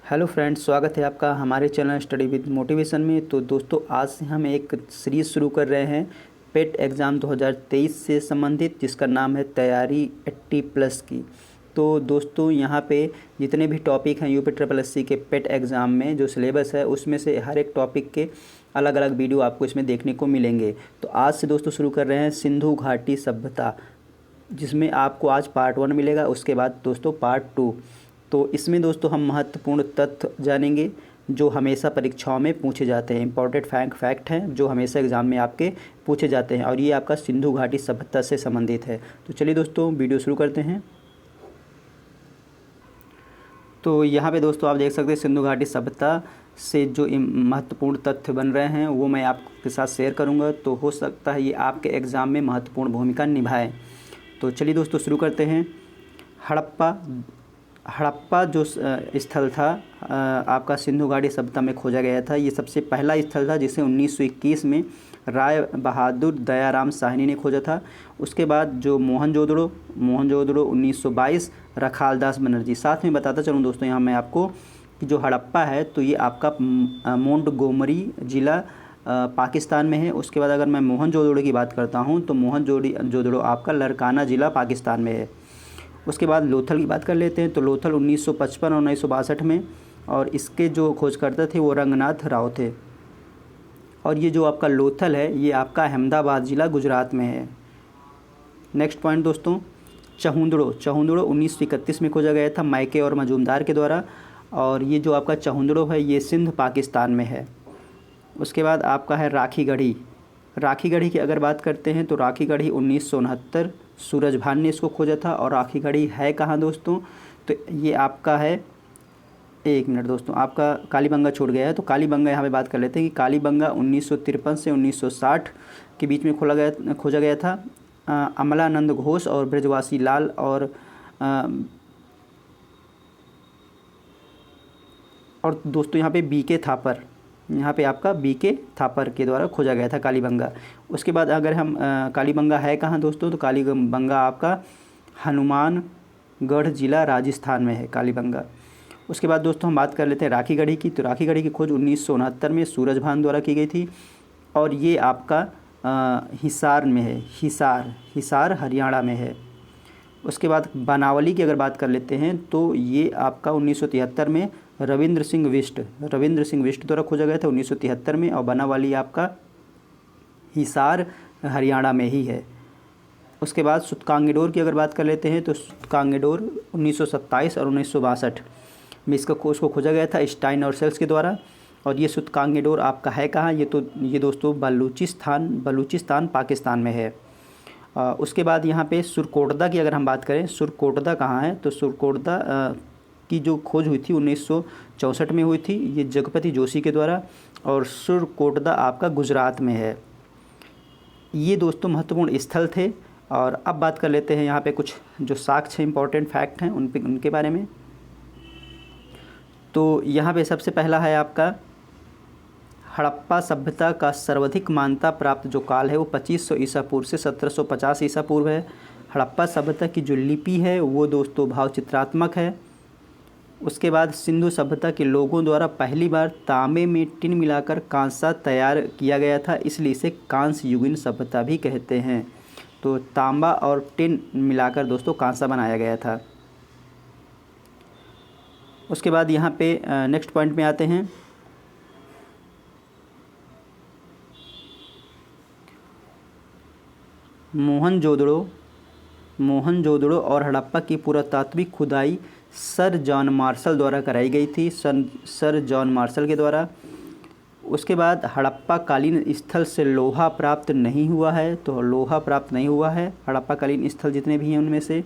Hello friends, स्वागत है आपका हमारे चैनल स्टडी विद मोटिवेशन में। तो दोस्तों, आज से हम एक सीरीज़ शुरू कर रहे हैं पेट एग्ज़ाम 2023 से संबंधित, जिसका नाम है तैयारी 80+ की। तो दोस्तों, यहाँ पे जितने भी टॉपिक हैं यूपी ट्रिपल एससी के पेट एग्ज़ाम में जो सिलेबस है, उसमें से हर एक टॉपिक के अलग अलग वीडियो आपको इसमें देखने को मिलेंगे। तो आज से दोस्तों शुरू कर रहे हैं सिंधु घाटी सभ्यता, जिसमें आपको आज पार्ट 1 मिलेगा, उसके बाद दोस्तों पार्ट 2। तो इसमें दोस्तों हम महत्वपूर्ण तथ्य जानेंगे जो हमेशा परीक्षाओं में पूछे जाते हैं। इंपॉर्टेंट फैक्ट हैं जो हमेशा एग्ज़ाम में आपके पूछे जाते हैं, और ये आपका सिंधु घाटी सभ्यता से संबंधित है। तो चलिए दोस्तों, वीडियो शुरू करते हैं। तो यहाँ पे दोस्तों आप देख सकते हैं सिंधु घाटी सभ्यता से जो महत्वपूर्ण तथ्य बन रहे हैं वो मैं आपके साथ शेयर करूँगा। तो हो सकता है ये आपके एग्ज़ाम में महत्वपूर्ण भूमिका निभाए। तो चलिए दोस्तों शुरू करते हैं। हड़प्पा जो स्थल था आपका सिंधु घाटी सभ्यता में खोजा गया था। ये सबसे पहला स्थल था जिसे 1921 में राय बहादुर दयाराम साहनी ने खोजा था। उसके बाद जो मोहनजोदड़ो 1922 रखालदास बनर्जी। साथ में बताता चलूँ दोस्तों यहाँ मैं आपको कि जो हड़प्पा है तो ये आपका मोंटगोमरी ज़िला पाकिस्तान में है। उसके बाद अगर मैं मोहनजोदड़ो की बात करता हूँ तो मोहनजोदड़ो आपका लरकाना ज़िला पाकिस्तान में है। उसके बाद लोथल की बात कर लेते हैं। तो लोथल 1955 और 1962 में, और इसके जो खोजकर्ता थे वो रंगनाथ राव थे। और ये जो आपका लोथल है ये आपका अहमदाबाद ज़िला गुजरात में है। नेक्स्ट पॉइंट दोस्तों, चहुंदड़ो 1931 में खोजा गया था मायके और मजूमदार के द्वारा, और ये जो आपका चहुंदड़ो है ये सिंध पाकिस्तान में है। उसके बाद आपका है राखी गढ़ी की अगर बात करते हैं तो राखी गढ़ी 1969 सूरजभान ने इसको खोजा था। और राखी गढ़ी है कहाँ दोस्तों, तो ये आपका है, एक मिनट दोस्तों, आपका कालीबंगा छूट गया है। तो कालीबंगा यहाँ पे बात कर लेते हैं कि कालीबंगा 1953 से 1960 के बीच में खोजा गया था। अमलानंद घोष और ब्रजवासी लाल और दोस्तों यहाँ पे बीके थापर के द्वारा खोजा गया था कालीबंगा। उसके बाद अगर हम कालीबंगा है कहाँ दोस्तों, तो कालीबंगा आपका हनुमानगढ़ ज़िला राजस्थान में है कालीबंगा। उसके बाद दोस्तों हम बात कर लेते हैं राखी गढ़ी की। तो राखी गढ़ी की खोज 1969 में सूरजभान द्वारा की गई थी, और ये आपका हिसार में है, हिसार हरियाणा में है। उसके बाद बनावली की अगर बात कर लेते हैं तो ये आपका 1973 में रविंद्र सिंह बिष्ट द्वारा खोजा गया था 1973 में, और बनावली आपका हिसार हरियाणा में ही है। उसके बाद सुतकांगेडोर की अगर बात कर लेते हैं तो सुतकांगेडोर 1927 और 1962 में उसको खोजा गया था स्टाइन और सेल्स के द्वारा। और ये सुतकांगेडोर आपका है कहाँ, ये दोस्तों बलूचिस्तान पाकिस्तान में है। उसके बाद यहाँ पे सुरकोटदा की अगर हम बात करें, सुरकोटदा कहाँ है, तो सुरकोटदा की जो खोज हुई थी 1964 में हुई थी, ये जगपति जोशी के द्वारा, और सुरकोटदा आपका गुजरात में है। ये दोस्तों महत्वपूर्ण स्थल थे। और अब बात कर लेते हैं यहाँ पे कुछ जो साक्ष्य इंपॉर्टेंट फैक्ट हैं उनके बारे में। तो यहाँ पे सबसे पहला है आपका हड़प्पा सभ्यता का सर्वाधिक मान्यता प्राप्त जो काल है वो 2500 ईसा पूर्व से 1750 ईसा पूर्व है। हड़प्पा सभ्यता की जो लिपि है वो दोस्तों भावचित्रात्मक है। उसके बाद सिंधु सभ्यता के लोगों द्वारा पहली बार तांबे में टिन मिलाकर कांसा तैयार किया गया था, इसलिए इसे कांस्य युगीन सभ्यता भी कहते हैं। तो तांबा और टिन मिलाकर दोस्तों कांसा बनाया गया था। उसके बाद यहाँ पे नेक्स्ट पॉइंट में आते हैं। मोहनजोदड़ो और हड़प्पा की पुरातात्विक खुदाई सर जॉन मार्शल द्वारा कराई गई थी, सर जॉन मार्शल के द्वारा। उसके बाद हड़प्पा कालीन स्थल से लोहा प्राप्त नहीं हुआ है, तो लोहा प्राप्त नहीं हुआ है हड़प्पा कालीन स्थल जितने भी हैं उनमें से।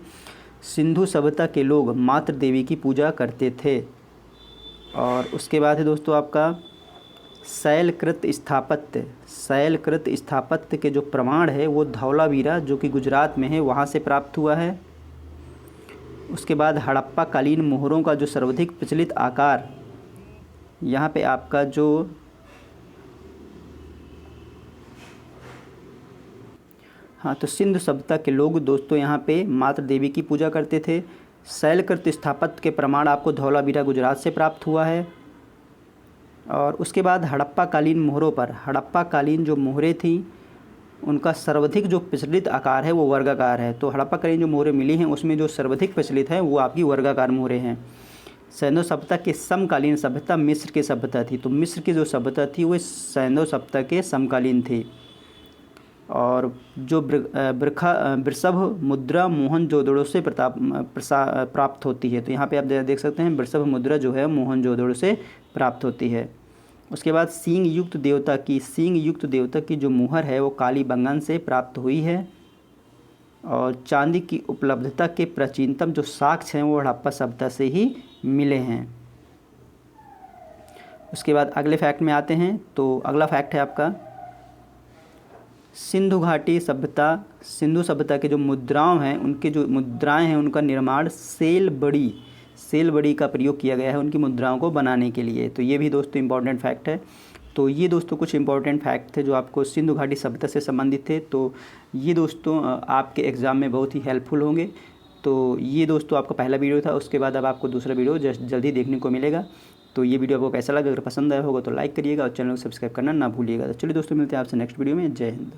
सिंधु सभ्यता के लोग मातृ देवी की पूजा करते थे। और उसके बाद है दोस्तों आपका शैलकृत स्थापत्य के जो प्रमाण है वो धौलावीरा जो कि गुजरात में है वहाँ से प्राप्त हुआ है। उसके बाद हड़प्पा कालीन मोहरों का जो सर्वाधिक प्रचलित आकार, यहाँ पे आपका जो हाँ, तो सिंधु सभ्यता के लोग दोस्तों यहाँ पे मातृ देवी की पूजा करते थे। शैलकृत स्थापत्य के प्रमाण आपको धौलावीरा गुजरात से प्राप्त हुआ है। और उसके बाद हड़प्पा कालीन मोहरों पर, हड़प्पा कालीन जो मोहरें थी उनका सर्वाधिक जो प्रचलित आकार है वो वर्गाकार है। तो हड़प्पा कालीन जो मोहरें मिली हैं उसमें जो सर्वाधिक प्रचलित है वो आपकी वर्गाकार मोहरें हैं। सैंधव सभ्यता के समकालीन सभ्यता मिस्र की सभ्यता थी। तो मिस्र की जो सभ्यता थी वो सैंधव सभ्यता के समकालीन थी। और जो वृषभ मुद्रा मोहनजोदड़ो से प्राप्त होती है। तो यहाँ पे आप देख सकते हैं वृषभ मुद्रा जो है मोहनजोदड़ो से प्राप्त होती है। उसके बाद सींग युक्त देवता की जो मुहर है वो कालीबंगन से प्राप्त हुई है। और चांदी की उपलब्धता के प्राचीनतम जो साक्ष्य हैं वो हड़प्पा सभ्यता से ही मिले हैं। उसके बाद अगले फैक्ट में आते हैं। तो अगला फैक्ट है आपका सिंधु घाटी सभ्यता, सिंधु सभ्यता के जो मुद्राएं हैं उनका निर्माण सेल बड़ी का प्रयोग किया गया है उनकी मुद्राओं को बनाने के लिए। तो ये भी दोस्तों इम्पॉर्टेंट फैक्ट है। तो ये दोस्तों कुछ इंपॉर्टेंट फैक्ट थे जो आपको सिंधु घाटी सभ्यता से संबंधित थे। तो ये दोस्तों आपके एग्ज़ाम में बहुत ही हेल्पफुल होंगे। तो ये दोस्तों आपका पहला वीडियो था। उसके बाद अब आपको दूसरा वीडियो जल्दी देखने को मिलेगा। तो ये वीडियो आपको कैसा लगा, अगर पसंद आया होगा तो लाइक करिएगा और चैनल को सब्सक्राइब करना ना भूलिएगा। तो चलिए दोस्तों मिलते हैं आपसे नेक्स्ट वीडियो में। जय हिंद।